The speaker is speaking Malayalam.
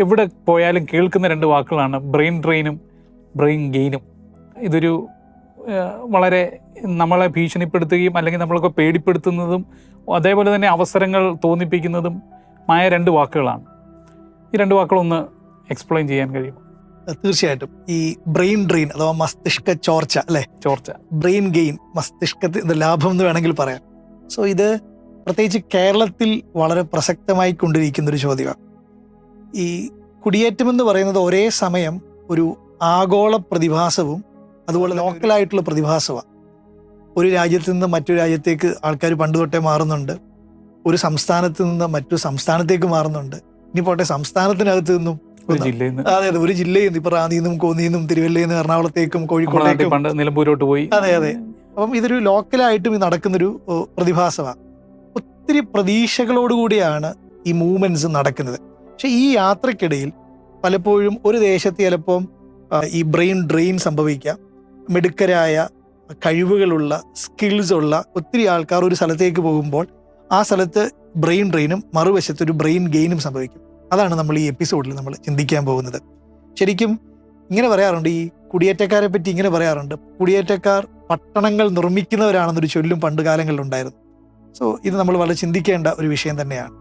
എവിടെ പോയാലും കേൾക്കുന്ന രണ്ട് വാക്കുകളാണ് ബ്രെയിൻ ഡ്രെയിനും ബ്രെയിൻ ഗെയിനും. ഇതൊരു വളരെ നമ്മളെ ഭീഷണിപ്പെടുത്തുകയും അല്ലെങ്കിൽ നമ്മളൊക്കെ പേടിപ്പെടുത്തുന്നതും അതേപോലെ തന്നെ അവസരങ്ങൾ തോന്നിപ്പിക്കുന്നതും മായ രണ്ട് വാക്കുകളാണ്. ഈ രണ്ട് വാക്കുകളൊന്ന് എക്സ്പ്ലെയിൻ ചെയ്യാൻ കഴിയും? തീർച്ചയായിട്ടും. ഈ ബ്രെയിൻ ഡ്രെയിൻ അഥവാ മസ്തിഷ്ക ചോർച്ച അല്ലേ, ബ്രെയിൻ ഗെയിൻ, മസ്തിഷ്കത്തിന്റെ ലാഭം എന്ന് വേണമെങ്കിൽ പറയാം. സോ ഇത് പ്രത്യേകിച്ച് കേരളത്തിൽ വളരെ പ്രസക്തമായി കൊണ്ടിരിക്കുന്ന ഒരു ചോദ്യമാണ്. ഈ കുടിയേറ്റം എന്ന് പറയുന്നത് ഒരേ സമയം ഒരു ആഗോള പ്രതിഭാസവും അതുപോലെ ലോക്കലായിട്ടുള്ള പ്രതിഭാസമാണ്. ഒരു രാജ്യത്ത് നിന്ന് മറ്റൊരു രാജ്യത്തേക്ക് ആൾക്കാർ പണ്ട് തൊട്ടേ മാറുന്നുണ്ട്. ഒരു സംസ്ഥാനത്ത് നിന്ന് മറ്റൊരു സംസ്ഥാനത്തേക്ക് മാറുന്നുണ്ട്. ഇനി പോട്ടെ, സംസ്ഥാനത്തിനകത്ത് നിന്നും അതെ ഒരു ജില്ലയിൽ നിന്ന് ഇപ്പൊ റാന്നിന്നും കോന്നിന്നും തിരുവല്ലയിൽ നിന്ന് എറണാകുളത്തേക്കും കോഴിക്കോട്ടേക്കും നിലമ്പൂരോട്ട് പോയി. അതെ. അപ്പം ഇതൊരു ലോക്കലായിട്ടും ഇത് നടക്കുന്നൊരു പ്രതിഭാസമാണ്. ഒത്തിരി പ്രതീക്ഷകളോടുകൂടിയാണ് ഈ മൂവ്മെന്റ്സ് നടക്കുന്നത്. പക്ഷെ ഈ യാത്രക്കിടയിൽ പലപ്പോഴും ഒരു ദേശത്ത് ചിലപ്പം ഈ ബ്രെയിൻ ഡ്രെയിൻ സംഭവിക്കാം. മിടുക്കരായ കഴിവുകളുള്ള സ്കിൽസ് ഉള്ള ഒത്തിരി ആൾക്കാർ ഒരു സ്ഥലത്തേക്ക് പോകുമ്പോൾ ആ സ്ഥലത്ത് ബ്രെയിൻ ഡ്രെയിനും മറുവശത്ത് ഒരു ബ്രെയിൻ ഗെയിനും സംഭവിക്കും. അതാണ് നമ്മൾ ഈ എപ്പിസോഡിൽ നമ്മൾ ചിന്തിക്കാൻ പോകുന്നത്. ശരിക്കും ഇങ്ങനെ പറയാറുണ്ട്, ഈ കുടിയേറ്റക്കാരെ പറ്റി ഇങ്ങനെ പറയാറുണ്ട്, കുടിയേറ്റക്കാർ പട്ടണങ്ങൾ നിർമ്മിക്കുന്നവരാണെന്നൊരു ചൊല്ലും പണ്ട് കാലങ്ങളിലുണ്ടായിരുന്നു. സോ ഇത് നമ്മൾ വളരെ ചിന്തിക്കേണ്ട ഒരു വിഷയം തന്നെയാണ്.